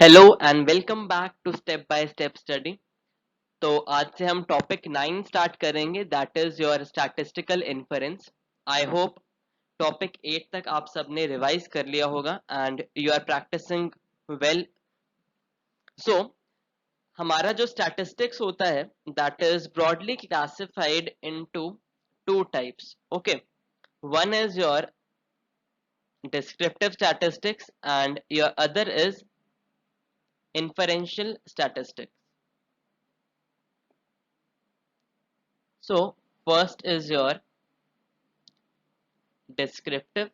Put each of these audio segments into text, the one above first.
Hello and welcome back to step by step study. तो आज से हम टॉपिक 9 स्टार्ट करेंगे, that is your statistical inference. I hope topic 8 तक आप सबने रिवाइज कर लिया होगा and you are practicing well. So हमारा जो स्टैटिस्टिक्स होता है that is broadly classified into two types. Okay, one is your descriptive statistics and your other is inferential statistics. So first is your descriptive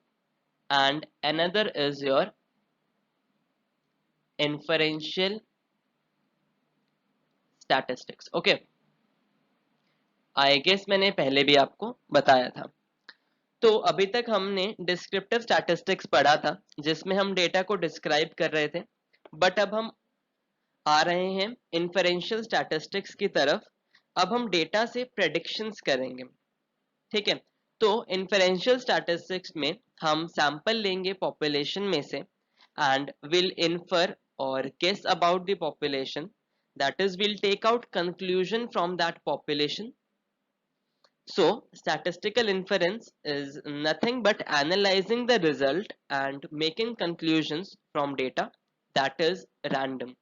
and another is your inferential statistics. Okay, I guess मैंने पहले भी आपको बताया था। तो अभी तक हमने डिस्क्रिप्टिव स्टैटिस्टिक्स पढ़ा था जिसमें हम डेटा को डिस्क्राइब कर रहे थे, बट अब हम आ रहे हैं इन्फरेंशियल स्टैटिस्टिक्स की तरफ। अब हम डेटा से प्रेडिक्शंस करेंगे। ठीक है, तो इन्फरेंशियल स्टैटिस्टिक्स में हम सैंपल लेंगे पॉपुलेशन में से and will infer or guess about the population, that is we'll take out conclusion from that population. So statistical inference is nothing but analyzing the result and making conclusions from data that is random.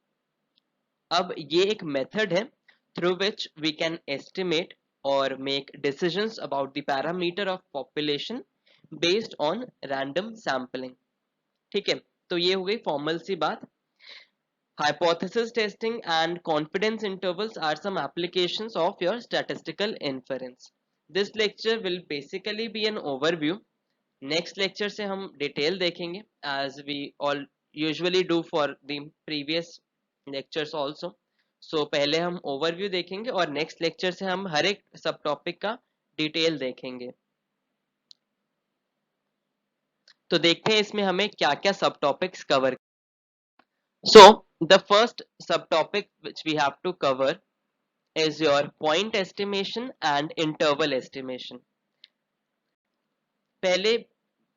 अब ये एक method है through which we can estimate or make decisions about the parameter of population based on random sampling. ठीक है, तो ये हो गई फॉर्मल सी बात। Hypothesis testing and confidence intervals are some applications of your statistical inference. This lecture will basically be an overview. Next lecture से हम detail देखेंगे as we all usually do for the previous lectures also. So पहले हम overview देखेंगे और next lecture से हम हर एक सब topic का detail देखेंगे। तो देखते हैं इसमें हमें क्या क्या सब topics cover। So the first subtopic which we have to cover is your point estimation and interval estimation. पहले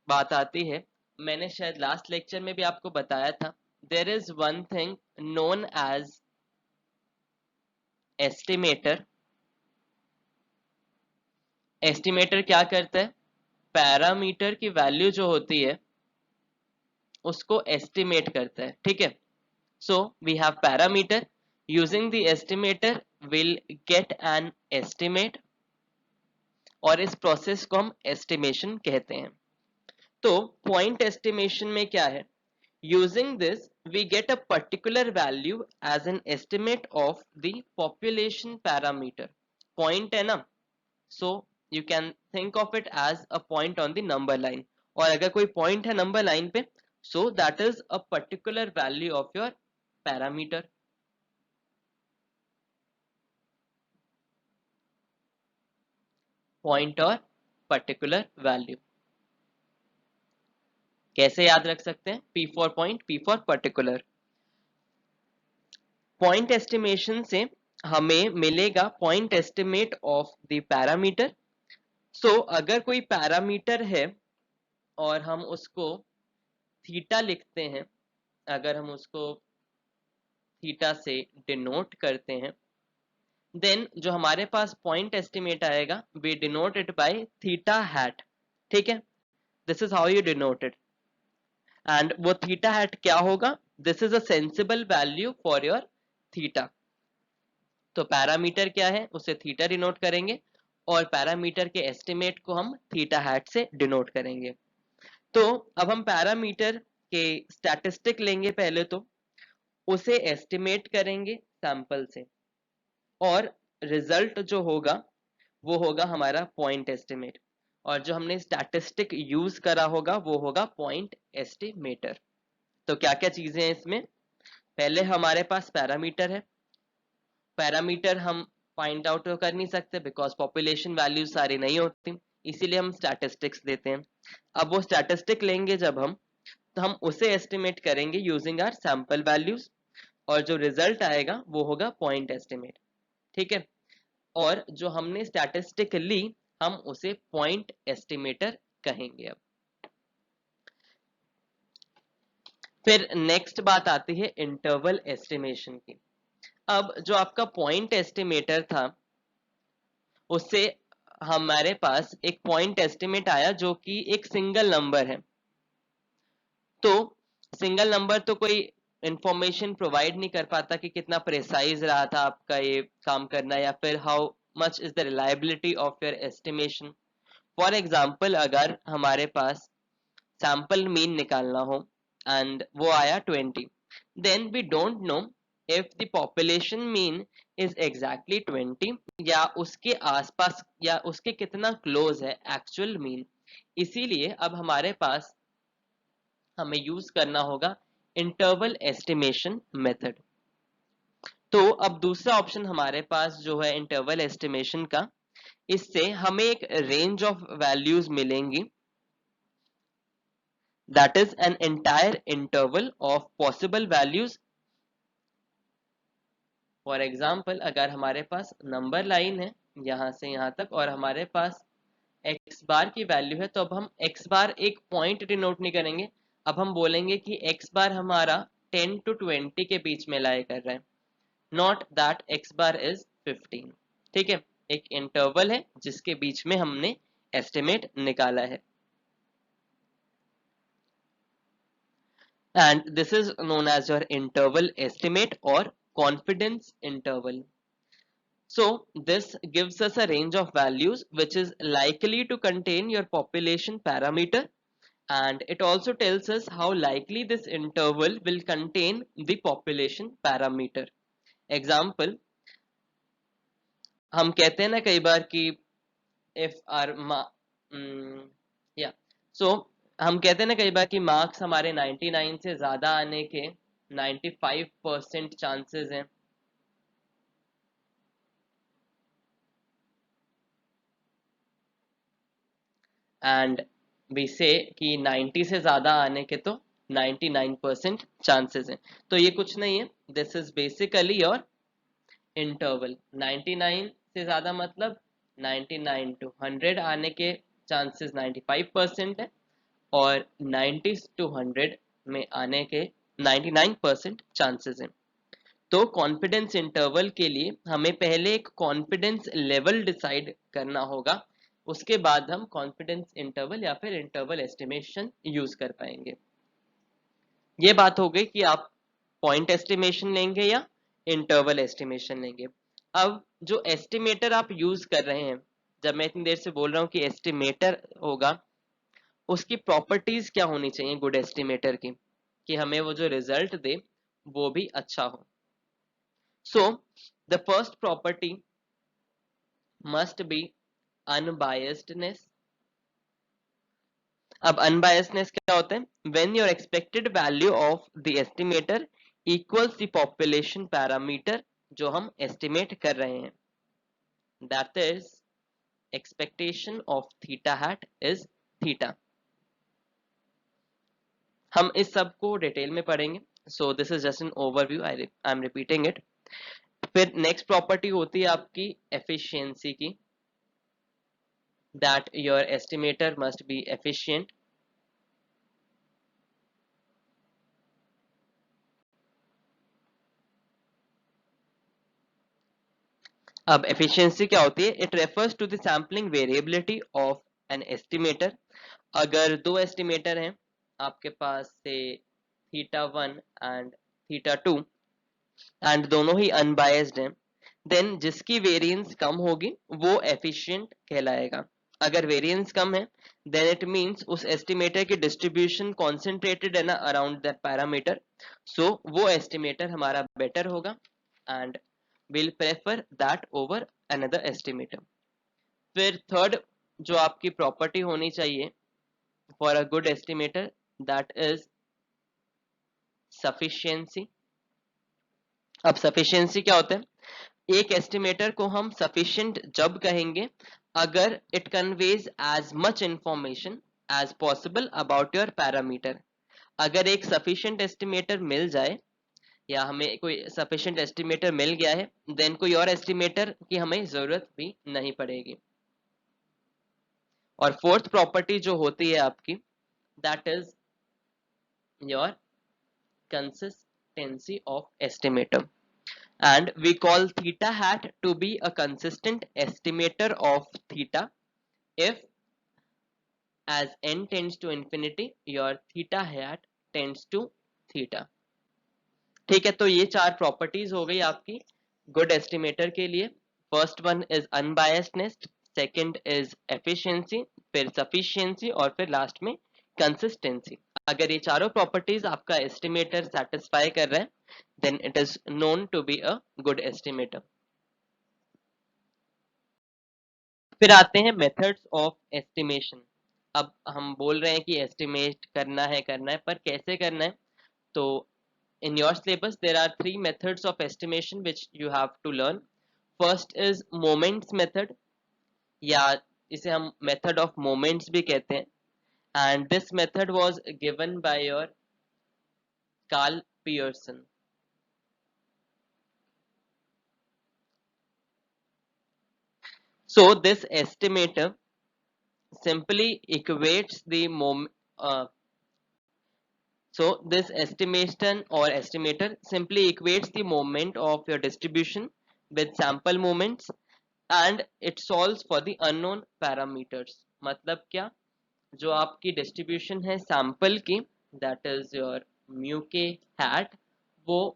बात आती है, मैंने शायद लास्ट लेक्चर में भी आपको बताया था, there is one thing known as estimator. estimator क्या करता है? पैरामीटर की वैल्यू जो होती है उसको एस्टिमेट करता है। ठीक है, so we have parameter, using the estimator will get an estimate और इस प्रोसेस को हम एस्टिमेशन कहते हैं। तो पॉइंट एस्टिमेशन में क्या है? Using this we get a particular value as an estimate of the population parameter. Point है ना, so you can think of it as a point on the number line, और अगर कोई पॉइंट है number line पे, so that is a particular value of your parameter. Point और particular value कैसे याद रख सकते हैं? P for point, P for particular. Point estimation से हमें मिलेगा point estimate of the parameter. So अगर कोई पैरामीटर है और हम उसको थीटा लिखते हैं, अगर हम उसको थीटा से डिनोट करते हैं, देन जो हमारे पास पॉइंट एस्टिमेट आएगा we denote it by theta hat. ठीक है, this is how you denote it. And वो थीटा हैट क्या होगा? This is a sensible value for your theta. तो पैरामीटर क्या है उसे थीटा डिनोट करेंगे और पैरामीटर के एस्टिमेट को हम थीटा हैट से डिनोट करेंगे। तो अब हम पैरामीटर के स्टैटिस्टिक लेंगे पहले, तो उसे एस्टिमेट करेंगे सैंपल से और रिजल्ट जो होगा वो होगा हमारा पॉइंट एस्टिमेट, और जो हमने स्टैटिस्टिक यूज करा होगा वो होगा पॉइंट एस्टिमेटर। तो क्या क्या चीजें हैं इसमें? पहले हमारे पास पैरामीटर है। पैरामीटर हम फाइंड आउट तो कर नहीं सकते बिकॉज पॉपुलेशन वैल्यूज सारी नहीं होती, इसीलिए हम स्टैटिस्टिक्स देते हैं। अब वो स्टैटिस्टिक लेंगे जब हम, तो हम उसे एस्टिमेट करेंगे यूजिंग आवर सैंपल वैल्यूज, और जो रिजल्ट आएगा वो होगा पॉइंट एस्टिमेट। ठीक है, और जो हमने स्टैटिस्टिक ली हम उसे पॉइंट एस्टिमेटर कहेंगे। अब फिर नेक्स्ट बात आती है इंटरवल एस्टिमेशन की। अब जो आपका पॉइंट एस्टिमेटर था उससे हमारे पास एक पॉइंट एस्टिमेट आया जो कि एक सिंगल नंबर है। तो सिंगल नंबर तो कोई इंफॉर्मेशन प्रोवाइड नहीं कर पाता कि कितना प्रिसाइज रहा था आपका ये काम करना, या फिर how much is the reliability of your estimation. For example, अगर हमारे पास सैंपल मीन निकालना हो एंड वो आया 20, then we don't know if the population mean is exactly 20 या उसके आसपास या उसके कितना क्लोज है एक्चुअल मीन। इसीलिए अब हमारे पास हमें यूज करना होगा इंटरवल एस्टिमेशन मेथड। तो अब दूसरा ऑप्शन हमारे पास जो है इंटरवल एस्टिमेशन का, इससे हमें एक रेंज ऑफ वैल्यूज मिलेंगी, that is an entire interval of possible values. For example, अगर हमारे पास नंबर लाइन है यहां से यहां तक और हमारे पास एक्स बार की वैल्यू है, तो अब हम एक्स बार एक पॉइंट डिनोट नहीं करेंगे, अब हम बोलेंगे कि एक्स बार हमारा 10 to 20 के बीच में लाई कर रहा है, not that x bar is 15। ठीक है, एक इंटरवल है जिसके बीच में हमने एस्टिमेट निकाला है, and this is known as your interval estimate और confidence interval. So this gives us a range of values which is likely to contain your population parameter, and it also tells us how likely this interval will contain the population parameter. Example, हम कहते हैं ना कई बार कि if our yeah, so हम कहते हैं ना कई बार कि मार्क्स हमारे 99 से ज्यादा आने के 95% चांसेस हैं, एंड वी से कि 90 से ज्यादा आने के तो 99% चांसेस हैं। तो ये कुछ नहीं है, this is basically your interval. 99 से ज्यादा मतलब 99 टू 100 आने के चांसेस 95% है, और 90 टू 100 में आने के 99% चांसेस हैं। तो कॉन्फिडेंस इंटरवल के लिए हमें पहले एक कॉन्फिडेंस लेवल डिसाइड करना होगा, उसके बाद हम कॉन्फिडेंस इंटरवल या फिर इंटरवल एस्टिमेशन यूज कर पाएंगे। ये बात हो गई कि आप पॉइंट एस्टिमेशन लेंगे या इंटरवल एस्टिमेशन लेंगे। अब जो एस्टिमेटर आप यूज कर रहे हैं, जब मैं इतनी देर से बोल रहा हूँ कि एस्टिमेटर होगा, उसकी प्रॉपर्टीज क्या होनी चाहिए गुड एस्टिमेटर की, कि हमें वो जो रिजल्ट दे वो भी अच्छा हो। So the first property must be unbiasedness. अब अनबायस्डनेस क्या होता है? When your expected value of the estimator equals the population parameter जो हम एस्टिमेट कर रहे हैं, that is expectation of theta hat is theta. हम इस सब को डिटेल में पढ़ेंगे, so this is just an overview, I am repeating it. फिर नेक्स्ट प्रॉपर्टी होती है आपकी एफिशिएंसी की, that your estimator must be efficient. अब एफिशिएंसी क्या होती है? It refers to the sampling variability of an estimator. अगर दो एस्टिमेटर हैं आपके पास से थीटा 1 एंड थीटा 2, एंड दोनों ही अनबायस्ड हैं, देन जिसकी वेरिएंस कम होगी वो एफिशिएंट कहलाएगा। अगर वेरिएंस कम है देन इट मींस उस एस्टिमेटर की डिस्ट्रीब्यूशन कॉन्सेंट्रेटेड है ना अराउंड दैट पैरामीटर, सो वो एस्टिमेटर हमारा बेटर होगा and will prefer that over another estimator. फिर थर्ड जो आपकी प्रॉपर्टी होनी चाहिए for a good estimator, that is sufficiency. अब सफिशिएंसी क्या होता है? एक एस्टिमेटर को हम सफिशिएंट जब कहेंगे अगर it conveys as much information as possible about your parameter. अगर एक सफिशिएंट एस्टिमेटर मिल जाए या हमें कोई सफिशिएंट एस्टिमेटर मिल गया है, देन कोई और एस्टिमेटर की हमें जरूरत भी नहीं पड़ेगी। और फोर्थ प्रॉपर्टी जो होती है आपकी, that is your consistency of estimator, and we call theta hat to be a consistent estimator of theta if as n tends to infinity your theta hat tends to theta. ठीक है, तो ये चार properties हो गई आपकी good estimator के लिए. First one is unbiasedness, second is efficiency, फिर सफिशिएंसी और फिर लास्ट में कंसिस्टेंसी. अगर ये चारों प्रॉपर्टीज आपका एस्टिमेटर सेटिस्फाई कर रहा है then it is known to be a good estimator. फिर आते हैं मेथड्स ऑफ एस्टिमेशन. अब हम बोल रहे हैं कि एस्टिमेट करना है पर कैसे करना है. तो in your syllabus there are three methods of estimation which you have to learn. First is moments method, या इसे हम method of moments भी कहते हैं, and this method was given by your Carl Pearson. So this estimator simply equates the so this estimation or estimator simply equates the moment of your distribution with sample moments and it solves for the unknown parameters. मतलब क्या, जो आपकी distribution है sample की that is your mu के hat, वो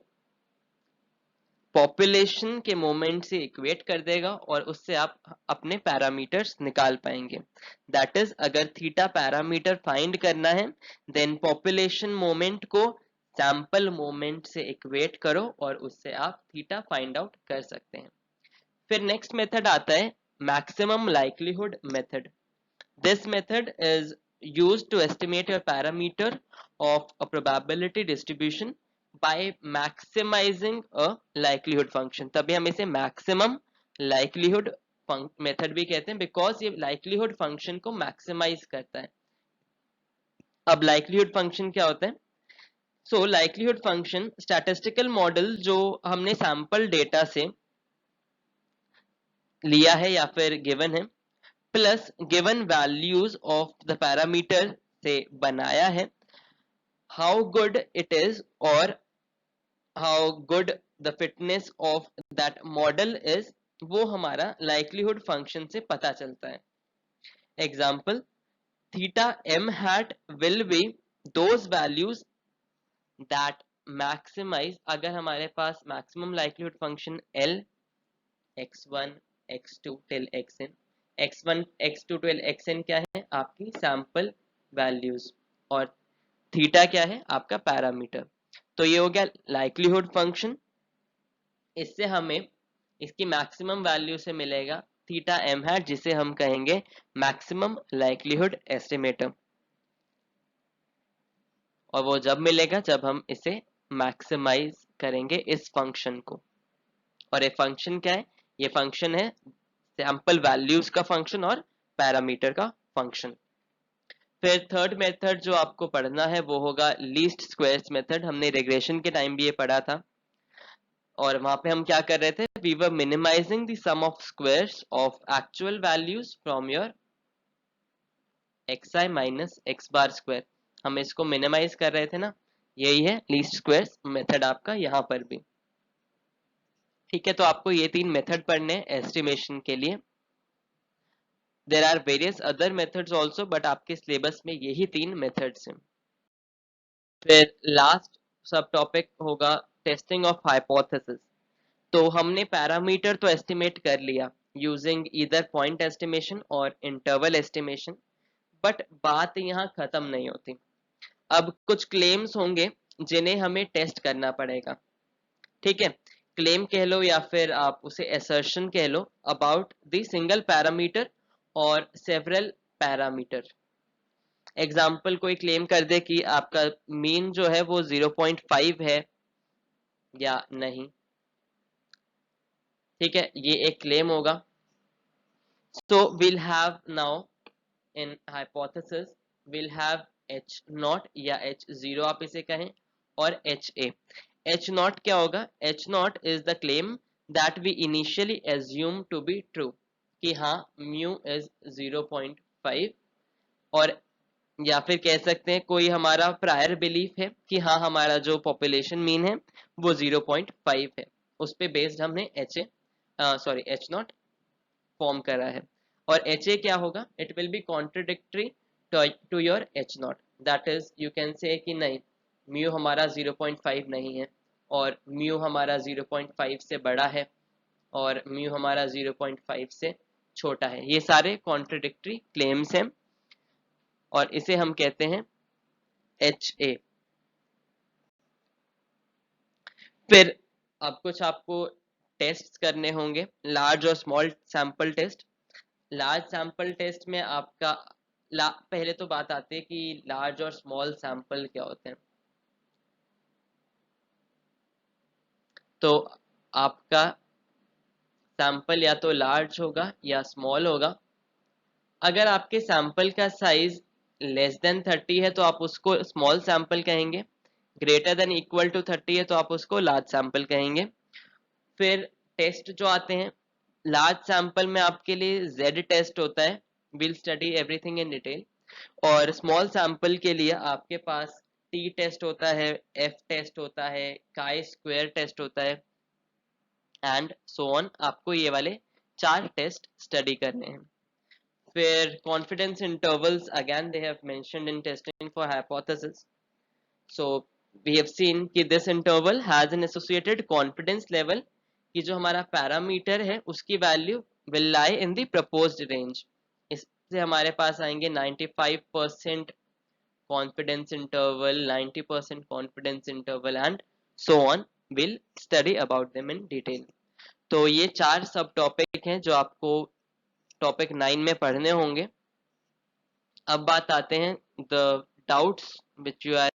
population के moment से इक्वेट कर देगा और उससे आप अपने पैरामीटर्स निकाल पाएंगे. दैट इज अगर थीटा पैरामीटर फाइंड करना है देन पॉपुलेशन मोमेंट को सैंपल मोमेंट से इक्वेट करो और उससे आप थीटा फाइंड आउट कर सकते हैं. फिर नेक्स्ट मेथड आता है maximum likelihood method. This method is used to estimate your parameter of a probability distribution by maximizing a likelihood function. तभी हम इसे maximum likelihood मेथड भी कहते हैं बिकॉज ये likelihood function को मैक्सिमाइज करता है. अब likelihood function क्या होता है? सो likelihood function स्टैटिस्टिकल मॉडल जो हमने सैंपल डेटा से लिया है या फिर गिवन है plus given values of the parameter से बनाया है. हाउ गुड इट इज और how good the fitness of that model is वो हमारा लाइक्लीहुड फंक्शन से पता चलता है. Example, theta M hat will be those values that maximize. अगर हमारे पास maximum likelihood function L x1 x2 till xn, x1 x2 till xn क्या है आपकी सैंपल वैल्यूज और थीटा क्या है आपका पैरामीटर. तो ये हो गया लाइक्लीहुड फंक्शन. इससे हमें इसकी मैक्सिमम वैल्यू से मिलेगा थीटा एम हैट जिसे हम कहेंगे मैक्सिमम लाइक्लीहुड एस्टिमेटर. और वो जब मिलेगा जब हम इसे मैक्सिमाइज करेंगे इस फंक्शन को. और ये फंक्शन क्या है? ये फंक्शन है सैंपल वैल्यूज का फंक्शन और पैरामीटर का फंक्शन. फिर थर्ड मेथड जो आपको पढ़ना है वो होगा लीस्ट स्क्वायर्स मेथड. हमने रिग्रेशन के टाइम भी ये पढ़ा था और वहां पे हम क्या कर रहे थे, we were minimising the sum of squares of actual values from your xi minus x bar square. हम इसको मिनिमाइज कर रहे थे ना, यही है लीस्ट स्क्वायर्स मेथड आपका यहाँ पर भी. ठीक है, तो आपको ये तीन मेथड पढ़ने हैं एस्टिमेशन के लिए. There are various other methods also but आपके सिलेबस में यही तीन मेथड्स हैं. फिर लास्ट सब टॉपिक होगा टेस्टिंग ऑफ हाइपोथेसिस. तो हमने पैरामीटर तो एस्टिमेट कर लिया यूजिंग ईदर पॉइंट एस्टिमेशन और इंटरवल एस्टिमेशन, बट बात यहाँ खत्म नहीं होती. अब कुछ क्लेम्स होंगे जिन्हें हमें टेस्ट करना पड़ेगा. ठीक है, क्लेम कह लो या फिर आप उसे असर्शन कह लो अबाउट द सिंगल पैरामीटर और सेवरल पैरामीटर. एग्जाम्पल, कोई क्लेम कर दे कि आपका मीन जो है वो 0.5 है या नहीं. ठीक है, ये एक क्लेम होगा. So will have now in hypothesis will have H not या एच जीरो आप इसे कहें और एच ए. एच नॉट क्या होगा? H naught is the claim that we initially assume to be true कि हाँ म्यू इज 0.5 और या फिर कह सकते हैं कोई हमारा प्रायर बिलीफ है कि हाँ हमारा जो पॉपुलेशन मीन है वो 0.5 है, उस पे बेस्ड हमने एच नॉट फॉर्म करा है। और एच ए क्या होगा, it will be contradictory to your H naught, that is you can say कि नहीं म्यू हमारा 0.5 नहीं है, और म्यू हमारा 0.5 से बड़ा है, और म्यू हमारा 0.5 से छोटा है। ये सारे कॉन्ट्रडिक्टरी क्लेम्स हैं और इसे हम कहते हैं एच ए। फिर अब कुछ आपको टेस्ट करने होंगे, लार्ज और small sample test. Large sample test में आपका पहले तो बात आती है कि लार्ज और स्मॉल सैंपल क्या होते हैं। तो आपका सैंपल या तो लार्ज होगा या स्मॉल होगा। अगर आपके सैंपल का साइज लेस देन 30 है तो आप उसको स्मॉल सैंपल कहेंगे, ग्रेटर देन इक्वल टू 30 है तो आप उसको लार्ज सैंपल कहेंगे। फिर टेस्ट जो आते हैं, लार्ज सैंपल में आपके लिए जेड टेस्ट होता है, will study everything in detail. और स्मॉल सैंपल के लिए आपके पास टी टेस्ट होता है, एफ टेस्ट होता है, काई स्क्वायर टेस्ट होता है, एंड सो ऑन। आपको ये वाले 4 टेस्ट स्टडी करने हैं। फिर confidence intervals again they have mentioned in testing for hypothesis. So we have seen कि this interval has an associated confidence level, कि जो हमारा पैरामीटर है उसकी value will lie in the proposed range. इससे हमारे पास आएंगे 95% confidence interval, 90% confidence interval and so on. We'll study about them in detail. तो ये 4 सब टॉपिक हैं जो आपको टॉपिक 9 में पढ़ने होंगे। अब बात आते हैं the doubts which you are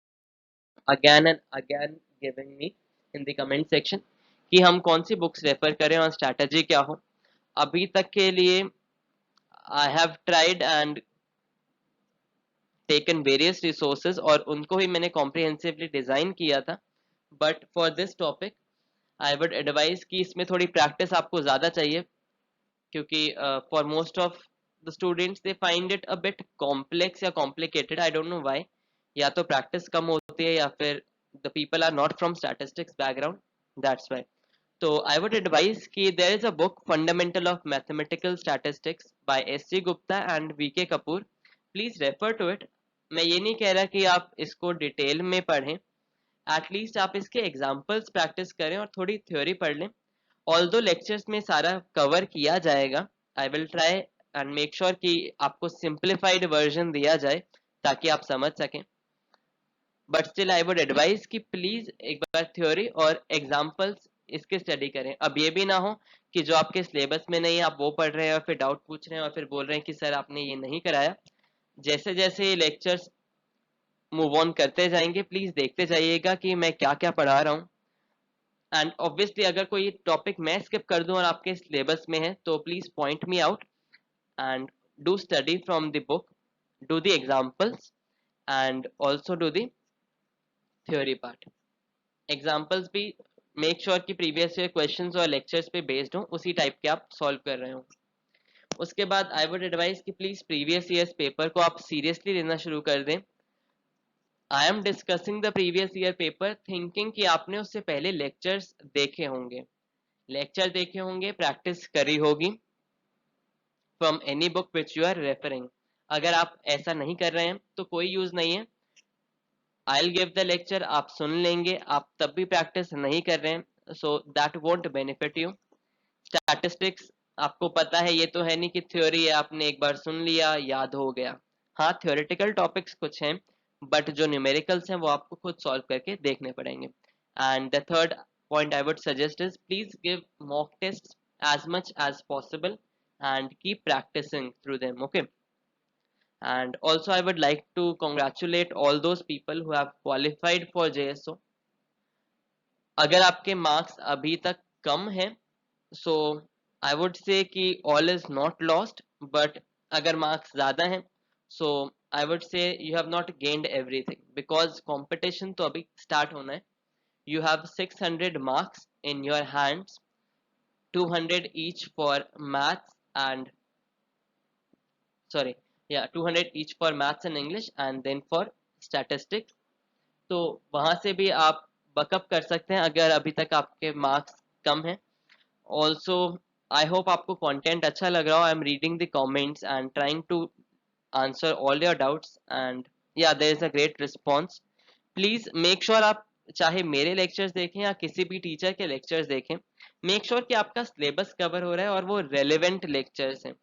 again and again giving me in the comment section, कि हम कौन सी बुक्स रेफर करें और स्ट्रैटेजी क्या हो। अभी तक के लिए I have tried and taken various resources और उनको ही मैंने कॉम्प्रिहेंसिवली डिजाइन किया था। But for this topic I would advise कि इसमें थोड़ी प्रैक्टिस आपको ज़्यादा चाहिए, क्योंकि for most of the students they find it a bit complex या complicated, I don't know why. या तो प्रैक्टिस कम होती है या फिर the people are not from statistics background, that's why. तो आई वुड एडवाइज कि there is a book fundamental of mathematical statistics by S C Gupta and V K Kapoor, please refer to it. मैं ये नहीं कह रहा कि आप इसको डिटेल में पढ़ें, एटलीस्ट आप इसके एग्जाम्पल्स प्रैक्टिस करें और थोड़ी थ्योरी पढ़ लें। ऑल्दो लेक्चर्स में सारा कवर किया जाएगा, I will try and make sure कि आपको सिंप्लीफाइड वर्जन दिया जाए ताकि आप समझ सकें। But still I would advise कि प्लीज एक बार थ्योरी और एग्जाम्पल्स इसके स्टडी करें। अब ये भी ना हो कि जो आपके सिलेबस में नहीं है आप वो पढ़ रहे हैं और फिर डाउट पूछ रहे हैं और फिर बोल रहे हैं कि सर आपने ये नहीं कराया। जैसे जैसे ये लेक्चर्स मूव ऑन करते जाएंगे प्लीज देखते जाइएगा कि मैं क्या क्या पढ़ा रहा हूँ। एंड ऑब्वियसली अगर कोई टॉपिक मैं स्किप कर दूं और आपके सिलेबस में है तो please point me out and do study from the book, do the examples and also do the theory part. Examples भी मेक श्योर कि प्रीवियस ईयर क्वेश्चंस और लेक्चर्स पे बेस्ड हो, उसी टाइप के आप सॉल्व कर रहे हो। उसके बाद आई वुड एडवाइज कि प्लीज प्रीवियस ईयर्स पेपर को आप सीरियसली लेना शुरू कर दें। I am discussing the previous year paper thinking कि आपने उससे पहले लेक्चर्स देखे होंगे, लेक्चर देखे होंगे, प्रैक्टिस करी होगी from any book which you are referring. अगर आप ऐसा नहीं कर रहे हैं तो कोई यूज नहीं है। I will give the lecture, आप सुन लेंगे, आप तब भी प्रैक्टिस नहीं कर रहे हैं, so that won't benefit you. Statistics आपको पता है, ये तो है नहीं कि थ्योरी है आपने एक बार सुन लिया याद हो गया। हाँ थ्योरेटिकल टॉपिक्स कुछ हैं बट जो न्यूमेरिकल्स हैं वो आपको खुद सॉल्व करके देखने पड़ेंगे। And the third point I would suggest is please give mock test as much as possible and keep practicing through them, okay? And also I would like to congratulate all those people who have qualified for JSO. अगर आपके marks अभी तक कम हैं so I would say कि all is not lost, but अगर marks ज़्यादा हैं so I would say you have not gained everything, because competition तो अभी स्टार्ट होना है। You have 600 marks in your hands, 200 each for maths and sorry या 200 each for maths and English and then for statistics. तो वहां से भी आप बकअप कर सकते हैं अगर अभी तक आपके मार्क्स कम हैं। ऑल्सो आई होप आपको कंटेंट अच्छा लग रहा हो। I am reading the comments and trying to answer all your doubts and yeah there is a great response. Please make sure आप चाहे मेरे लेक्चर्स देखें या किसी भी टीचर के लेक्चर्स देखें, मेक श्योर कि आपका सिलेबस कवर हो रहा है और वो रेलेवेंट लेक्चर्स हैं।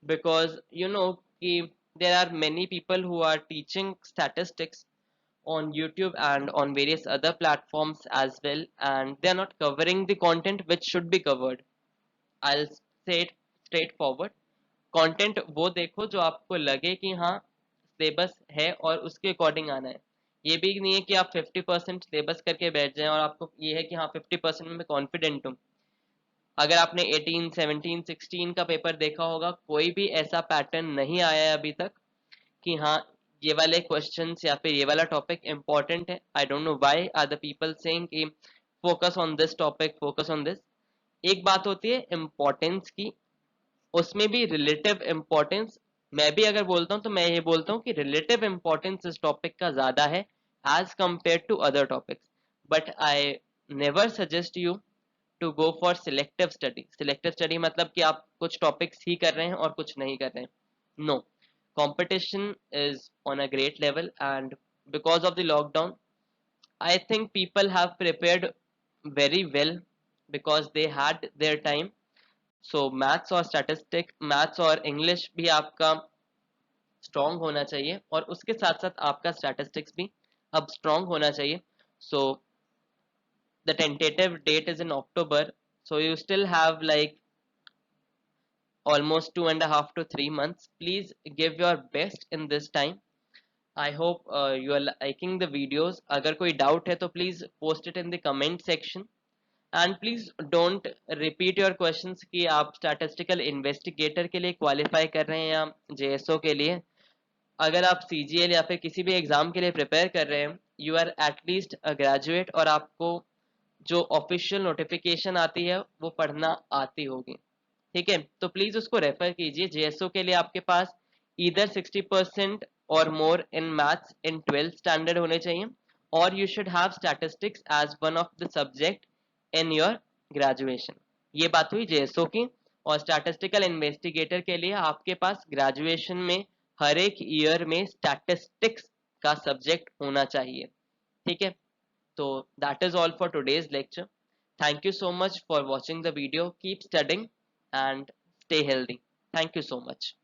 बिकॉज यू नो कि there are many people who are teaching statistics on YouTube and on various other platforms as well, and they are not covering the content which should be covered. I'll say it straightforward. Content वो देखो जो आपको लगे कि हाँ syllabus है और उसके अकॉर्डिंग आना है। ये भी नहीं है कि आप 50% सिलेबस करके बैठ जाएं और आपको ये है कि हाँ 50% में मैं कॉन्फिडेंट हूँ। अगर आपने 18, 17, 16 का पेपर देखा होगा, कोई भी ऐसा पैटर्न नहीं आया है अभी तक कि हाँ ये वाले क्वेश्चंस या फिर ये वाला टॉपिक इंपॉर्टेंट है। I don't know why are the people saying कि focus on this topic, focus on this. एक बात होती है इम्पोर्टेंस की, उसमें भी रिलेटिव इम्पोर्टेंस। मैं भी अगर बोलता हूँ तो मैं ये बोलता हूँ कि रिलेटिव इम्पोर्टेंस इस टॉपिक का ज्यादा है as compare to other topics. But I never suggest you to go for selective study. Selective study मतलब कि आप कुछ टॉपिक्स ही कर रहे हैं और कुछ नहीं कर रहे हैं। No, competition is on a great level, and because of the lockdown I think people have prepared very well because they had their time. So maths और स्टैटिस्टिक, मैथ्स और इंग्लिश भी आपका स्ट्रांग होना चाहिए और उसके साथ साथ आपका स्टैटिस्टिक्स भी अब स्ट्रांग होना चाहिए। So the tentative date is in October, so you still have like almost 2.5 to 3 months. Please give your best in this time. I hope you are liking the videos. अगर कोई doubt है तो please post it in the comment section. And please don't repeat your questions कि आप statistical investigator के लिए qualify कर रहे हैं या JSO के लिए। अगर आप CGL या फिर किसी भी एग्जाम के लिए प्रिपेयर कर रहे हैं, you are at least a graduate और आपको जो ऑफिशियल नोटिफिकेशन आती है वो पढ़ना आती होगी। ठीक है, तो प्लीज उसको रेफर कीजिए। जेएसओ के लिए आपके पास इधर 60% और मोर in maths in 12th standard होने चाहिए, और you should have statistics as one of the subject in your graduation. ये बात हुई जेएसओ की। और स्टैटिस्टिकल इन्वेस्टिगेटर के लिए आपके पास ग्रेजुएशन में हर एक ईयर में स्टैटिस्टिक्स का सब्जेक्ट होना चाहिए। ठीक है, so that is all for today's lecture. Thank you so much for watching the video. Keep studying and stay healthy. Thank you so much.